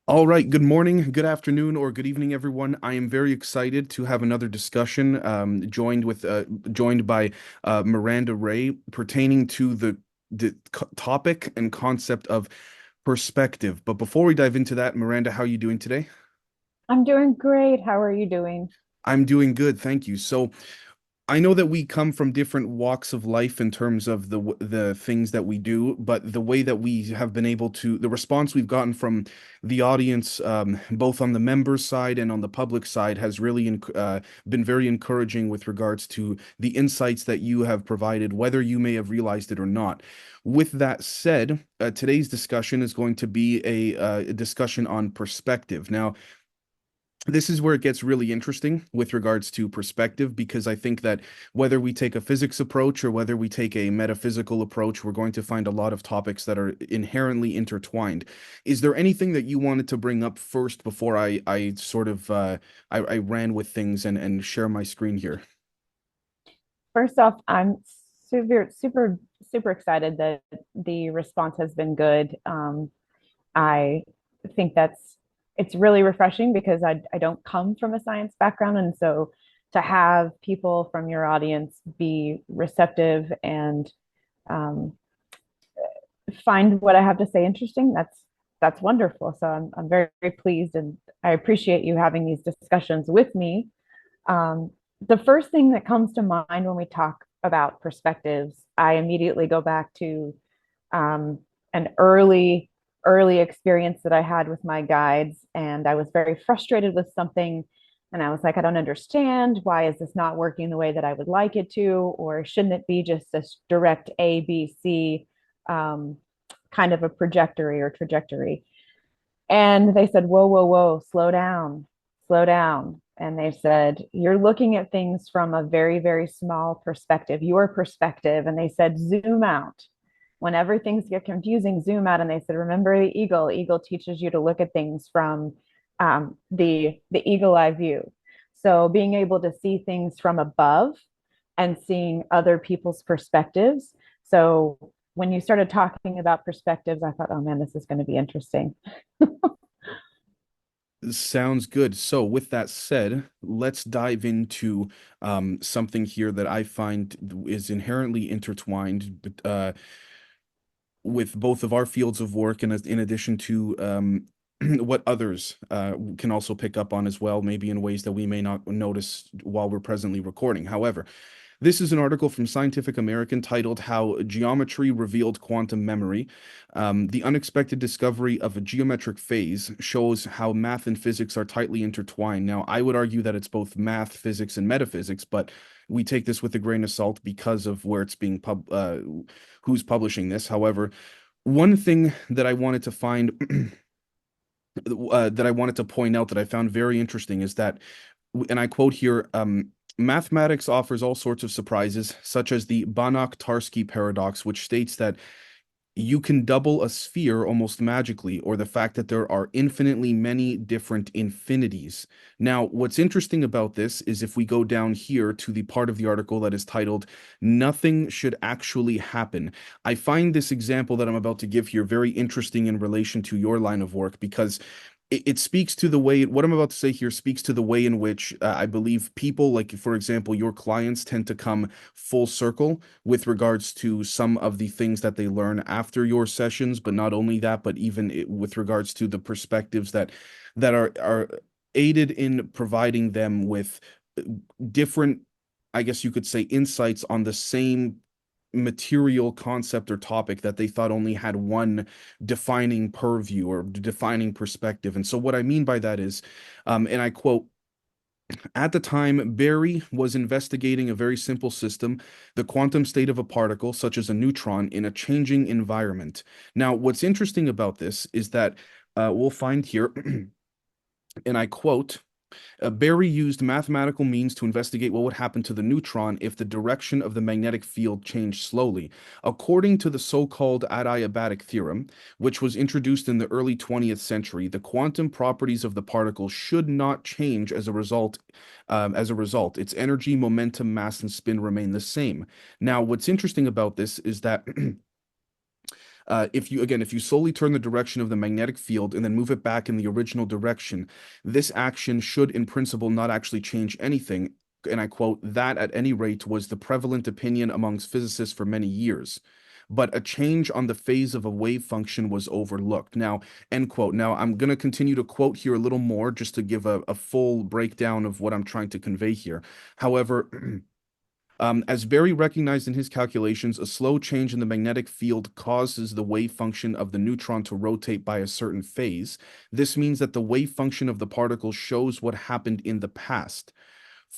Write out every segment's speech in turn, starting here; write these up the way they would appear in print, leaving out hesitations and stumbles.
All right, good morning, good afternoon, or good evening, everyone. I am very excited to have another discussion joined by Miranda Ray pertaining to the topic and concept of perspective. But before we dive into that, Miranda, how are you doing today? I'm doing great. How are you doing? I'm doing good, thank you. So, I know that we come from different walks of life in terms of the things that we do, but the way that we have been able to, the response we've gotten from the audience, both on the members side and on the public side, has really been very encouraging with regards to the insights that you have provided, whether you may have realized it or not. With that said, today's discussion is going to be a discussion on perspective. Now, this is where it gets really interesting with regards to perspective, because I think that whether we take a physics approach or whether we take a metaphysical approach, we're going to find a lot of topics that are inherently intertwined. Is there anything that you wanted to bring up first before I sort of I ran with things and share my screen here? First off, I'm super excited that the response has been good. I think it's really refreshing because I don't come from a science background, and so to have people from your audience be receptive and um, find what I have to say interesting, that's wonderful. So I'm very pleased, and I appreciate you having these discussions with me. Um, the first thing that comes to mind when we talk about perspectives, I immediately go back to an early experience that I had with my guides, and I was very frustrated with something. And I was like, I don't understand. Why is this not working the way that I would like it to? Or shouldn't it be just this direct A, B, C um, kind of a trajectory or trajectory? And they said, whoa, slow down, slow down. And they said, you're looking at things from a very small perspective, your perspective. And they said, zoom out. Whenever things get confusing, zoom out. And they said, remember the eagle. Eagle teaches you to look at things from the eagle eye view. So being able to see things from above and seeing other people's perspectives. So when you started talking about perspectives, I thought, oh man, this is going to be interesting. Sounds good. So, with that said, let's dive into something here that I find is inherently intertwined with both of our fields of work, and in addition to what others can also pick up on as well, maybe in ways that we may not notice while we're presently recording. However, this is an article from Scientific American titled How Geometry Revealed Quantum Memory. The unexpected discovery of a geometric phase shows how math and physics are tightly intertwined. Now, I would argue that it's both math, physics, and metaphysics, but we take this with a grain of salt because of where it's being who's publishing this. However, one thing that I wanted to find that I wanted to point out that I found very interesting is that, and I quote here, mathematics offers all sorts of surprises, such as the Banach-Tarski paradox, which states that you can double a sphere almost magically, or the fact that there are infinitely many different infinities. Now, what's interesting about this is if we go down here to the part of the article that is titled, Nothing Should Actually Happen. I find this example that I'm about to give here very interesting in relation to your line of work because it speaks to the way what I'm about to say here speaks to the way in which I believe people, like, for example, your clients tend to come full circle with regards to some of the things that they learn after your sessions, but not only that, but even with regards to the perspectives that are aided in providing them with different, I guess you could say, insights on the same material concept or topic that they thought only had one defining purview or defining perspective. And so what I mean by that is, and I quote, at the time, Berry was investigating a very simple system, the quantum state of a particle, such as a neutron, in a changing environment. Now, what's interesting about this is that we'll find here, and I quote, Berry used mathematical means to investigate what would happen to the neutron if the direction of the magnetic field changed slowly. According to the so-called adiabatic theorem, which was introduced in the early 20th century, the quantum properties of the particle should not change as a result. Its energy, momentum, mass, and spin remain the same. Now, what's interesting about this is that If you slowly turn the direction of the magnetic field and then move it back in the original direction, this action should in principle not actually change anything. And I quote, that at any rate was the prevalent opinion amongst physicists for many years. But a change on the phase of a wave function was overlooked. Now, end quote. Now, I'm going to continue to quote here a little more just to give a full breakdown of what I'm trying to convey here. However, as Berry recognized in his calculations, a slow change in the magnetic field causes the wave function of the neutron to rotate by a certain phase. This means that the wave function of the particle shows what happened in the past.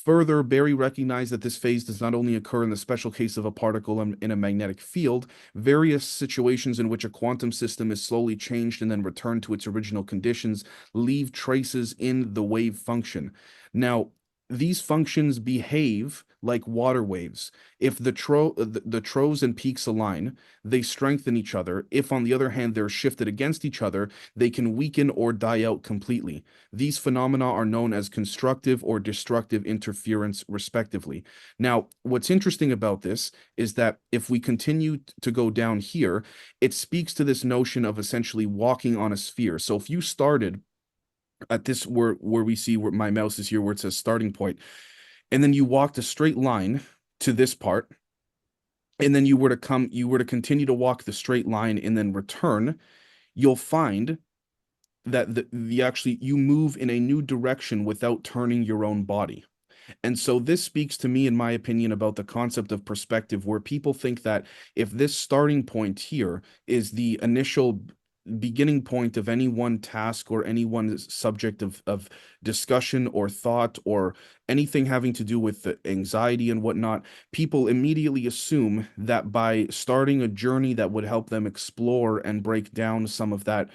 Further, Berry recognized that this phase does not only occur in the special case of a particle in a magnetic field, various situations in which a quantum system is slowly changed and then returned to its original conditions leave traces in the wave function. Now, these functions behave like water waves. If the troghs and peaks align, they strengthen each other. If, on the other hand, they're shifted against each other, they can weaken or die out completely. These phenomena are known as constructive or destructive interference, respectively. Now, what's interesting about this is that if we continue to go down here, it speaks to this notion of essentially walking on a sphere. So if you started at this where we see where my mouse is here, where it says starting point, and then you walked a straight line to this part, and then you were to continue to walk the straight line and then return, you'll find that the actually you move in a new direction without turning your own body. And so this speaks to me, in my opinion, about the concept of perspective, where people think that if this starting point here is the initial beginning point of any one task or any one subject of discussion or thought or anything having to do with the anxiety and whatnot, people immediately assume that by starting a journey that would help them explore and break down some of that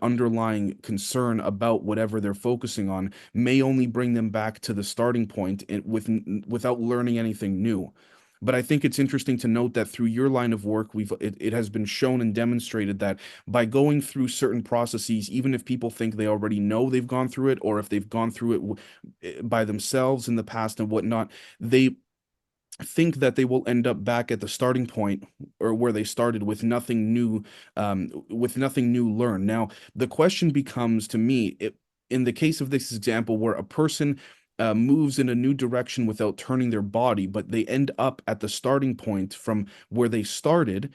underlying concern about whatever they're focusing on may only bring them back to the starting point without learning anything new. But I think it's interesting to note that through your line of work, it has been shown and demonstrated that by going through certain processes, even if people think they already know they've gone through it, or if they've gone through it by themselves in the past and whatnot, they think that they will end up back at the starting point or where they started with nothing new learned. Now, the question becomes to me, in the case of this example where a person moves in a new direction without turning their body, but they end up at the starting point from where they started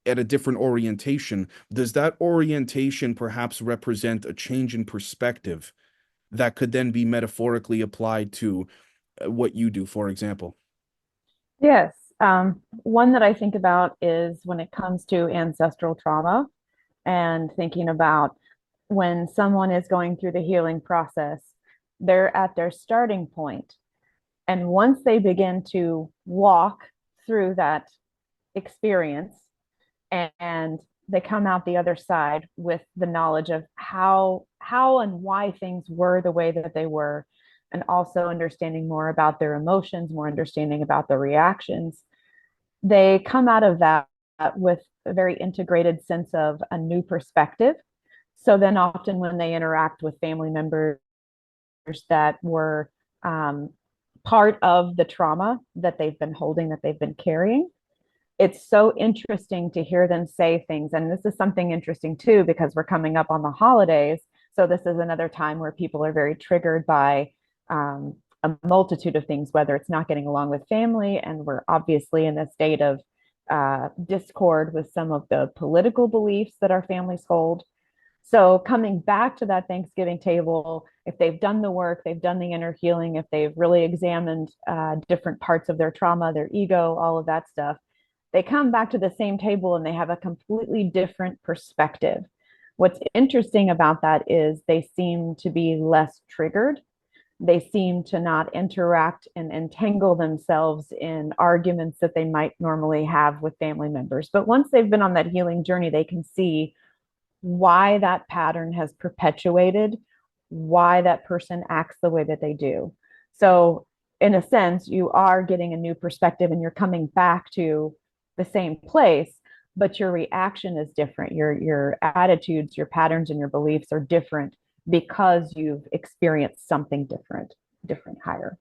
at a different orientation, does that orientation perhaps represent a change in perspective that could then be metaphorically applied to what you do, for example? Yes. One that I think about is when it comes to ancestral trauma and thinking about when someone is going through the healing process, they're at their starting point. And once they begin to walk through that experience and they come out the other side with the knowledge of how and why things were the way that they were, and also understanding more about their emotions, more understanding about the reactions, they come out of that with a very integrated sense of a new perspective. So then often when they interact with family members that were um, part of the trauma that they've been holding, that they've been carrying, it's so interesting to hear them say things. And this is something interesting too, because we're coming up on the holidays. So this is another time where people are very triggered by a multitude of things, whether it's not getting along with family. And we're obviously in a state of discord with some of the political beliefs that our families hold. So coming back to that Thanksgiving table, if they've done the work, they've done the inner healing, if they've really examined different parts of their trauma, their ego, all of that stuff, they come back to the same table and they have a completely different perspective. What's interesting about that is they seem to be less triggered. They seem to not interact and entangle themselves in arguments that they might normally have with family members. But once they've been on that healing journey, they can see why that pattern has perpetuated, why that person acts the way that they do. So, in a sense, you are getting a new perspective and you're coming back to the same place, but your reaction is different. Your attitudes, your patterns, and your beliefs are different because you've experienced something different higher.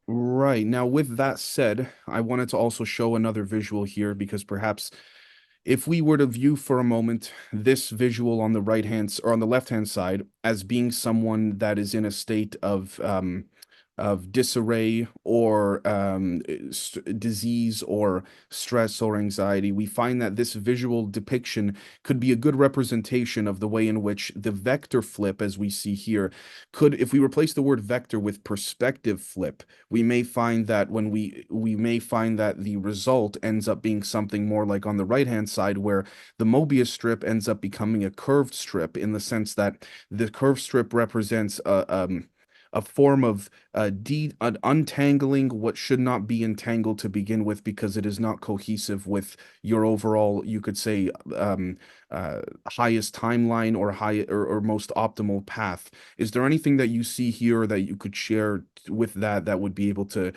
Right. Now, with that said, I wanted to also show another visual here because perhaps if we were to view for a moment this visual on the right hand or on the left hand side as being someone that is in a state of disarray or disease or stress or anxiety, we find that this visual depiction could be a good representation of the way in which the vector flip, as we see here, could, if we replace the word vector with perspective flip, we may find that we may find that the result ends up being something more like on the right hand side, where the Mobius strip ends up becoming a curved strip, in the sense that the curved strip represents a form of untangling what should not be entangled to begin with, because it is not cohesive with your overall, you could say, highest timeline or or most optimal path. Is there anything that you see here that you could share with that would be able to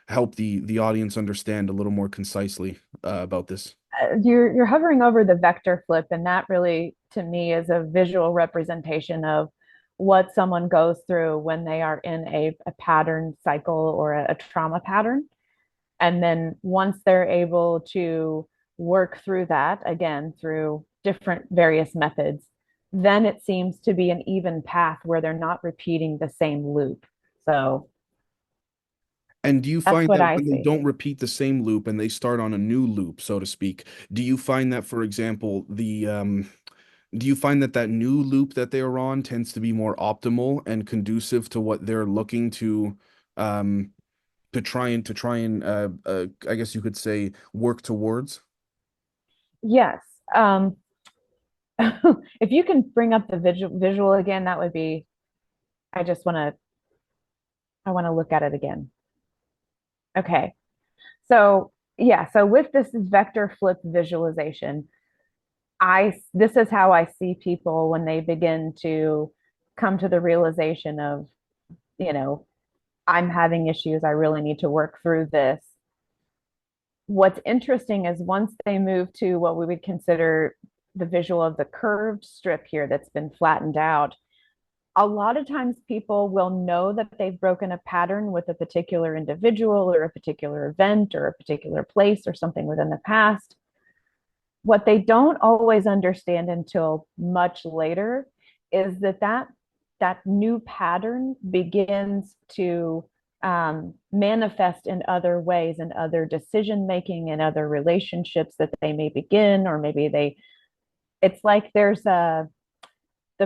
help the audience understand a little more concisely about this? You're hovering over the vector flip, and that really, to me, is a visual representation of what someone goes through when they are in a pattern cycle or a trauma pattern. And then once they're able to work through that, again, through different various methods, then it seems to be an even path where they're not repeating the same loop. So And do you that's find what that I when they see. don't repeat the same loop and they start on a new loop, so to speak, do you find that, for example, do you find that that new loop that they are on tends to be more optimal and conducive to what they're looking um, to try and I guess you could say, work towards? Yes. If you can bring up the visual again, that would be, I just want to, I want to look at it again. Okay. So yeah, so with this vector flip visualization, this is how I see people when they begin to come to the realization of, you know, I'm having issues. I really need to work through this. What's interesting is once they move to what we would consider the visual of the curved strip here that's been flattened out, a lot of times people will know that they've broken a pattern with a particular individual or a particular event or a particular place or something within the past. What they don't always understand until much later is that new pattern begins to manifest in other ways, in other decision making, in other relationships that they may begin, or maybe it's like there's the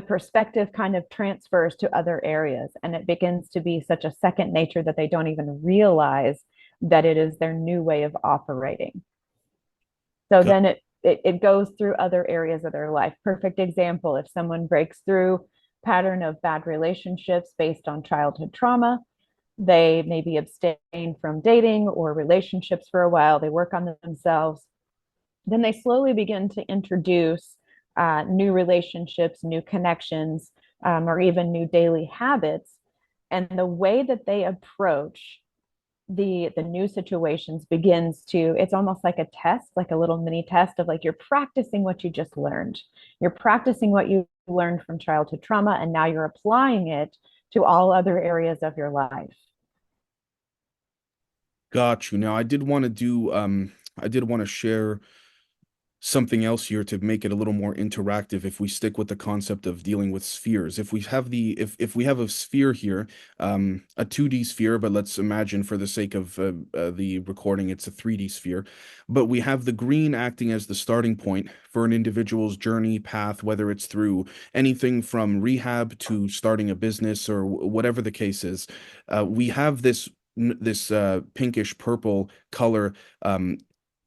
perspective kind of transfers to other areas, and it begins to be such a second nature that they don't even realize that it is their new way of operating. So Got then it goes through other areas of their life. Perfect example, if someone breaks through pattern of bad relationships based on childhood trauma, they maybe abstain from dating or relationships for a while, they work on themselves, then they slowly begin to introduce new relationships, new connections, or even new daily habits. And the way that they approach the new situations begins to, it's almost like a test, like a little mini test of like you're practicing what you just learned. You're practicing what you learned from childhood trauma, and now you're applying it to all other areas of your life. got you. Now, I did want to share something else here to make it a little more interactive. If we stick with the concept of dealing with spheres, if we have if we have a sphere here, a 2D sphere, but let's imagine for the sake of the recording it's a 3D sphere, but we have the green acting as the starting point for an individual's journey path, whether it's through anything from rehab to starting a business or whatever the case is. We have this pinkish purple color, um,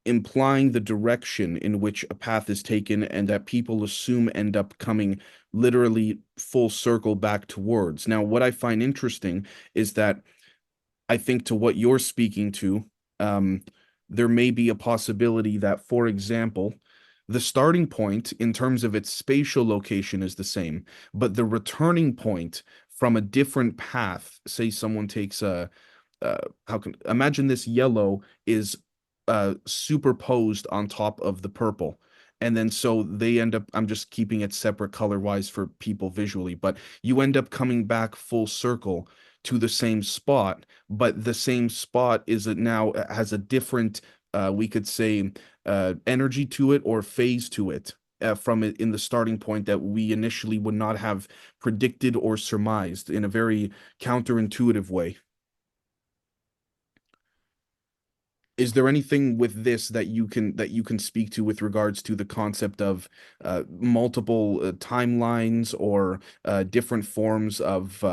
implying the direction in which a path is taken, and that people assume end up coming literally full circle back towards. Now, what I find interesting is that I think, to what you're speaking to, um, there may be a possibility that, for example, the starting point in terms of its spatial location is the same, but the returning point from a different path, say someone takes a how can imagine this yellow is superposed on top of the purple. And then so they end up, I'm just keeping it separate color wise for people visually, but you end up coming back full circle to the same spot, but the same spot is it now has a different we could say energy to it or phase to it from it in the starting point that we initially would not have predicted or surmised in a very counterintuitive way. Is there anything with this that you can speak to with regards to the concept of multiple timelines or different forms of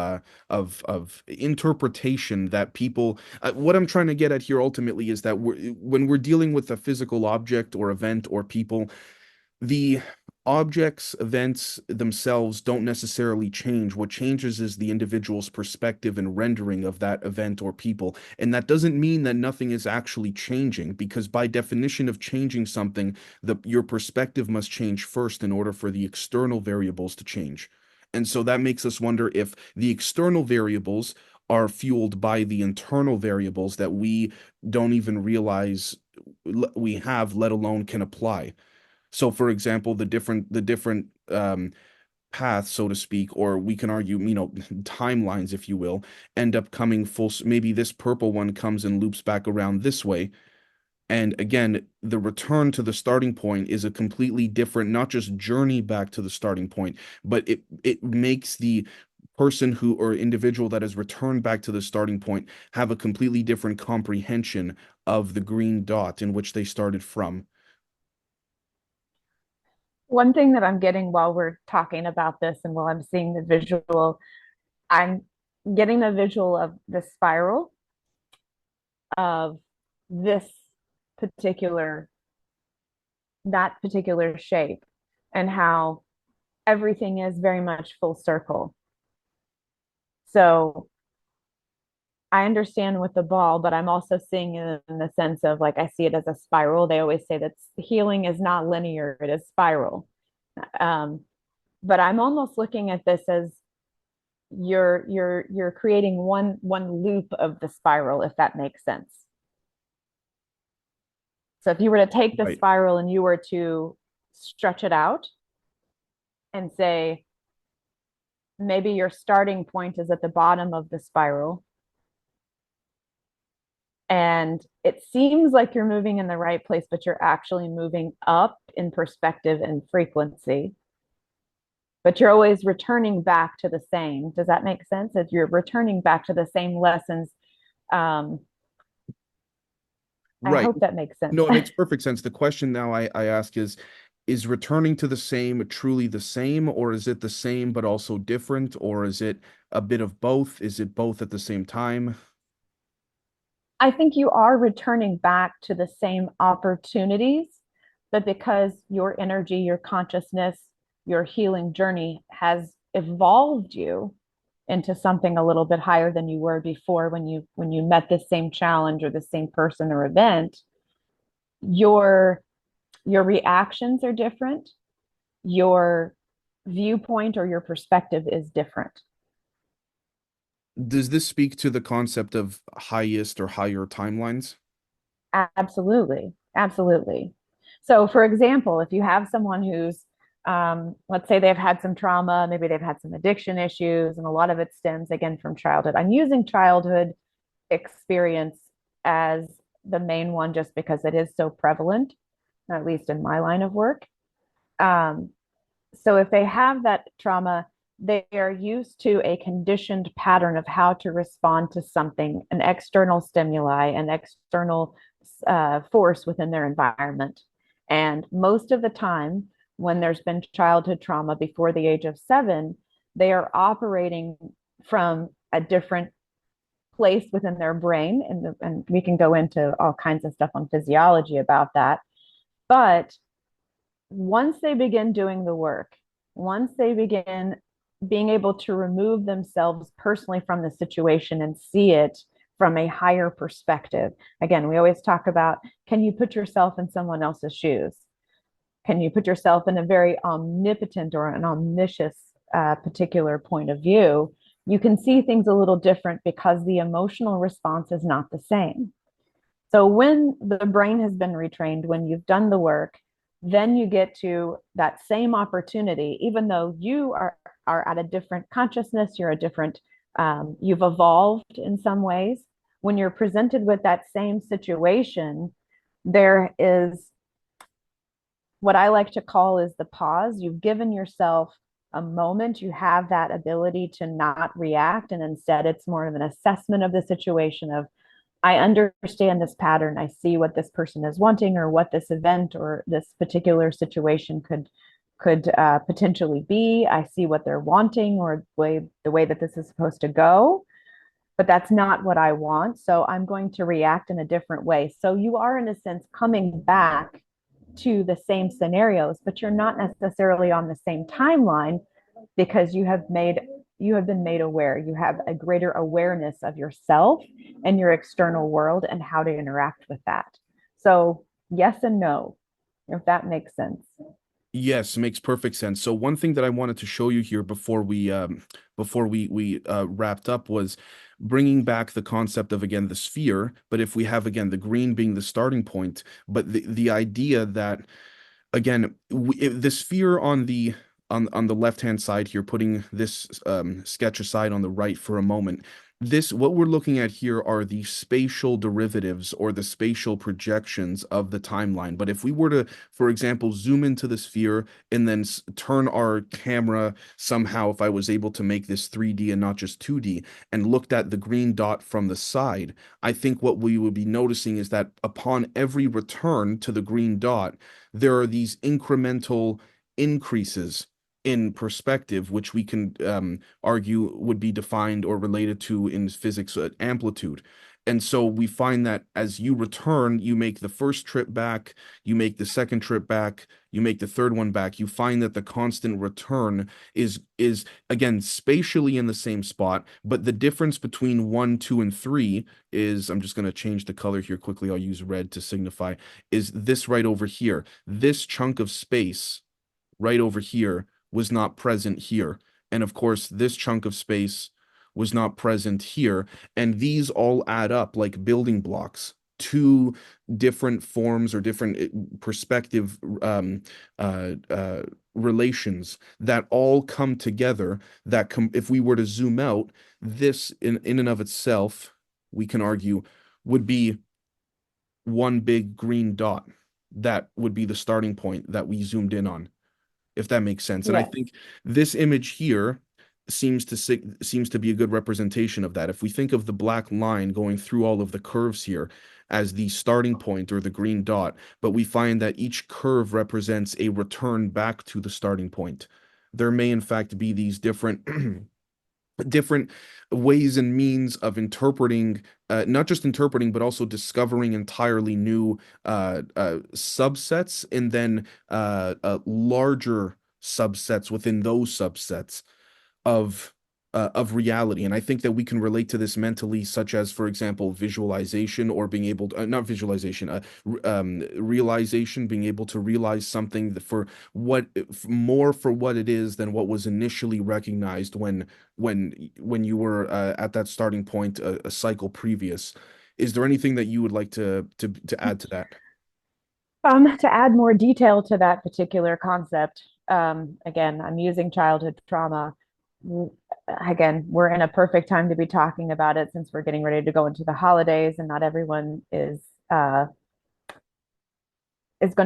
interpretation that people what I'm trying to get at here ultimately is that when we're dealing with a physical object or event or people, the objects, events themselves don't necessarily change. What changes is the individual's perspective and rendering of that event or people. And that doesn't mean that nothing is actually changing, because by definition of changing something, your perspective must change first in order for the external variables to change. And so that makes us wonder if the external variables are fueled by the internal variables that we don't even realize we have, let alone can apply. So, for example, the different paths, so to speak, or we can argue, timelines, if you will, end up coming full. Maybe this purple one comes and loops back around this way, and again, the return to the starting point is a completely different, not just journey back to the starting point, but it makes the person who or individual that has returned back to the starting point have a completely different comprehension of the green dot in which they started from. One thing that I'm getting while we're talking about this and while I'm seeing the visual, I'm getting the visual of the spiral of this particular, that particular shape, and how everything is very much full circle. So I understand with the ball, but I'm also seeing it in the sense of, like, I see it as a spiral. They always say that healing is not linear, it is spiral. Um, but I'm almost looking at this as you're creating one loop of the spiral, if that makes sense. So if you were to take the Right. spiral and you were to stretch it out and say maybe your starting point is at the bottom of the spiral, and it seems like you're moving in the right place, but you're actually moving up in perspective and frequency, but you're always returning back to the same. Does that make sense? If you're returning back to the same lessons, um, I Right. hope that makes sense. No, it makes perfect sense. The question now I ask is returning to the same truly the same, or is it the same but also different, or is it a bit of both? Is it both at the same time? I think you are returning back to the same opportunities, but because your energy, your consciousness, your healing journey has evolved you into something a little bit higher than you were before when you met the same challenge or the same person or event, your your reactions are different, your viewpoint or your perspective is different. Does this speak to the concept of highest or higher timelines? Absolutely. Absolutely. So, for example, if you have someone who's, let's say they've had some trauma, maybe they've had some addiction issues, and a lot of it stems again from childhood. I'm using childhood experience as the main one just because it is so prevalent, at least in my line of work. Um, so if they have that trauma, they are used to a conditioned pattern of how to respond to something, an external stimuli, an external force within their environment. And most of the time, when there's been childhood trauma before the age of 7, they are operating from a different place within their brain. And we can go into all kinds of stuff on physiology about that. But once they begin doing the work, once they begin being able to remove themselves personally from the situation and see it from a higher perspective. Again, we always talk about, can you put yourself in someone else's shoes? Can you put yourself in a very omnipotent or an omniscious particular point of view? You can see things a little different because the emotional response is not the same. So when the brain has been retrained, when you've done the work, then you get to that same opportunity, even though you are at a different consciousness, you're a different, you've evolved in some ways. When you're presented with that same situation, there is what I like to call is the pause. You've given yourself a moment, you have that ability to not react. And instead, it's more of an assessment of the situation of, I understand this pattern. I see what this person is wanting, or what this event or this particular situation could potentially be. I see what they're wanting, or the way that this is supposed to go, but that's not what I want. So I'm going to react in a different way. So you are, in a sense, coming back to the same scenarios, but you're not necessarily on the same timeline, because you have been made aware. You have a greater awareness of yourself and your external world and how to interact with that. So yes and no, if that makes sense. Yes, makes perfect sense. So one thing that I wanted to show you here before we wrapped up was bringing back the concept of, again, the sphere. But if we have, again, the green being the starting point, but the idea that, again, the sphere on the left hand side here, putting this sketch aside on the right for a moment, this, what we're looking at here are the spatial derivatives or the spatial projections of the timeline. But if we were to, for example, zoom into the sphere and then turn our camera somehow, if I was able to make this 3D and not just 2D, and looked at the green dot from the side, I think what we would be noticing is that upon every return to the green dot, there are these incremental increases in perspective, which we can argue would be defined or related to in physics amplitude. And so we find that as you return, you make the first trip back, you make the second trip back, you make the third one back. You find that the constant return is again spatially in the same spot, but the difference between one, two, and three is, I'm just going to change the color here quickly. I'll use red to signify, is this right over here. This chunk of space right over here was not present here. And of course, this chunk of space was not present here. And these all add up like building blocks to different forms or different perspective relations that all come together. That if we were to zoom out, this in and of itself, we can argue, would be one big green dot. That would be the starting point that we zoomed in on, if that makes sense. And I Yes. think this image here seems to be a good representation of that. If we think of the black line going through all of the curves here as the starting point or the green dot, but we find that each curve represents a return back to the starting point. There may in fact be these different different ways and means of interpreting, not just interpreting, but also discovering entirely new subsets, and then larger subsets within those subsets of of reality. And I think that we can relate to this mentally, such as, for example, visualization, or being able to, not visualization, realization, being able to realize something for what, more for what it is than what was initially recognized when you were at that starting point a cycle previous. Is there anything that you would like to add to that? To add more detail to that particular concept, again, I'm using childhood trauma. Again, we're in a perfect time to be talking about it, since we're getting ready to go into the holidays, and not everyone is going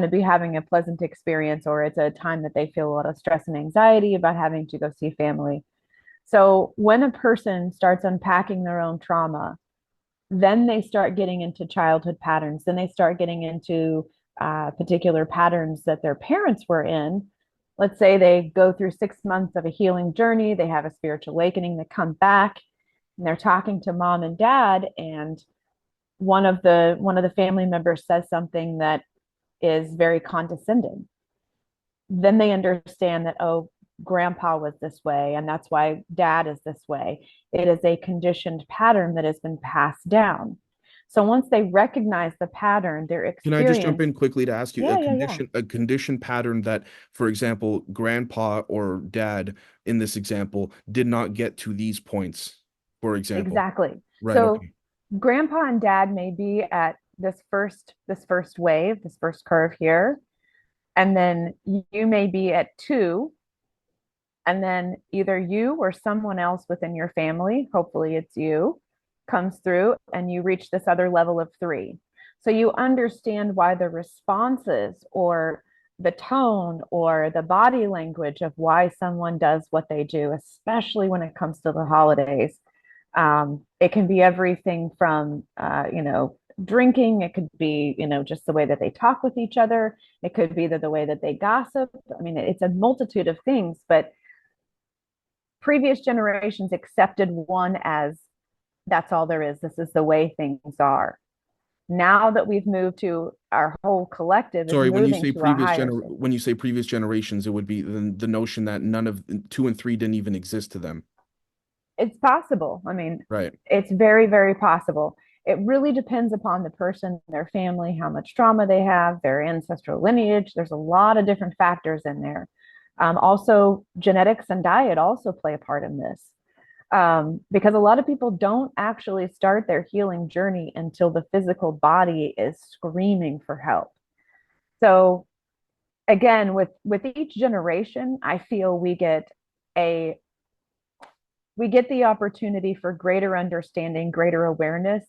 to be having a pleasant experience, or it's a time that they feel a lot of stress and anxiety about having to go see family. So when a person starts unpacking their own trauma, then they start getting into childhood patterns. Then they start getting into particular patterns that their parents were in. Let's say they go through 6 months of a healing journey, they have a spiritual awakening, they come back and they're talking to mom and dad, and one of the family members says something that is very condescending. Then they understand that, oh, grandpa was this way, and that's why dad is this way. It is a conditioned pattern that has been passed down. So once they recognize the pattern, their Can I just jump experience, in quickly to ask you yeah, yeah, yeah, a condition pattern that, for example, grandpa or dad in this example did not get to these points, for example? exactly. Right, So okay. grandpa and dad may be at this first wave, this first curve here, and then you may be at two, and then either you or someone else within your family, hopefully it's you, comes through and you reach this other level of three. So you understand why the responses or the tone or the body language of why someone does what they do, especially when it comes to the holidays. It can be everything from, drinking. It could be, just the way that they talk with each other. It could be the way that they gossip. I mean, it's a multitude of things, but previous generations accepted one as that's all there is. This is the way things are. Now that we've moved to our whole collective is Sorry, moving to a higher when you say previous generations, it would be the notion that none of two and three didn't even exist to them. it's possible. I mean, Right. it's very, very possible. It really depends upon the person, their family, how much trauma they have, their ancestral lineage. There's a lot of different factors in there. Also, genetics and diet also play a part in this, because a lot of people don't actually start their healing journey until the physical body is screaming for help. So, again, with each generation, I feel a we get the opportunity for greater understanding, greater awareness.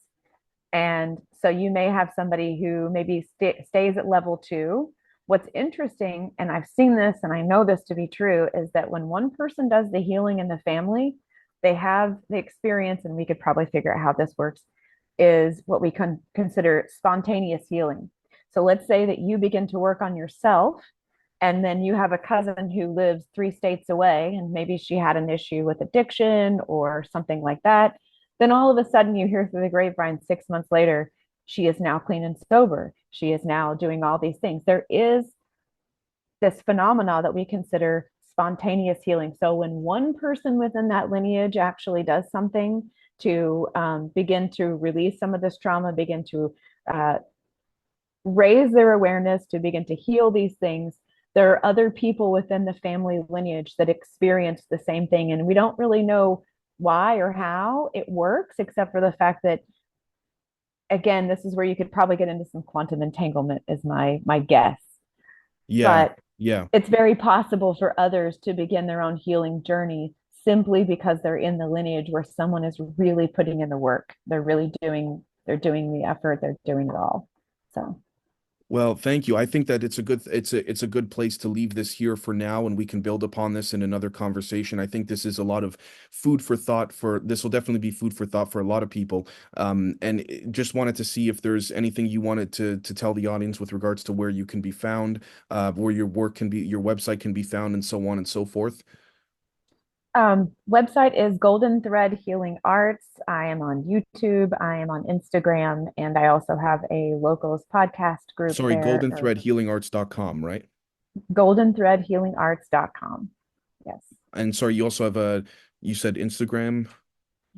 And so you may have somebody who maybe stays at level two. What's interesting, and I've seen this and I know this to be true, is that when one person does the healing in the family, they have the experience, and we could probably figure out how this works, is what we consider spontaneous healing. So let's say that you begin to work on yourself, and then you have a cousin who lives 3 states away, and maybe she had an issue with addiction or something like that. Then all of a sudden you hear through the grapevine 6 months later, she is now clean and sober. She is now doing all these things. There is this phenomena that we consider spontaneous healing. So when one person within that lineage actually does something to begin to release some of this trauma, begin to uh, raise their awareness, to begin to heal these things, there are other people within the family lineage that experience the same thing. And we don't really know why or how it works, except for the fact that, again, this is where you could probably get into some quantum entanglement, is my guess. Yeah. But Yeah. it's very possible for others to begin their own healing journey simply because they're in the lineage where someone is really putting in the work. They're doing the effort, they're doing it all. So Well, thank you. I think that it's a good place to leave this here for now, and we can build upon this in another conversation. I think this is a lot of food for thought for this will definitely be food for thought for a lot of people. Just wanted to see if there's anything you wanted to tell the audience with regards to where you can be found, where your website can be found, and so on and so forth. website is Golden Thread Healing Arts. I am on YouTube. I am on Instagram, and I also have a locals podcast group Sorry, there, or goldenthreadhealingarts.com, right? goldenthreadhealingarts.com. Yes. And sorry, you also have you said Instagram.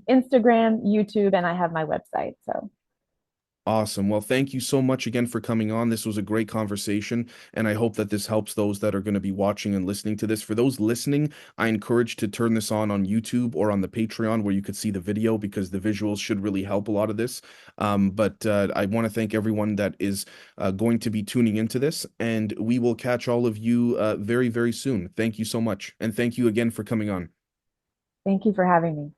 Instagram, YouTube, and I have my website. So Awesome. Well, thank you so much again for coming on. This was a great conversation, and I hope that this helps those that are going to be watching and listening to this. For those listening, I encourage to turn this on YouTube or on the Patreon where you could see the video because the visuals should really help a lot of this. But I want to thank everyone that is going to be tuning into this, and we will catch all of you very, very soon. Thank you so much, and thank you again for coming on. thank you for having me.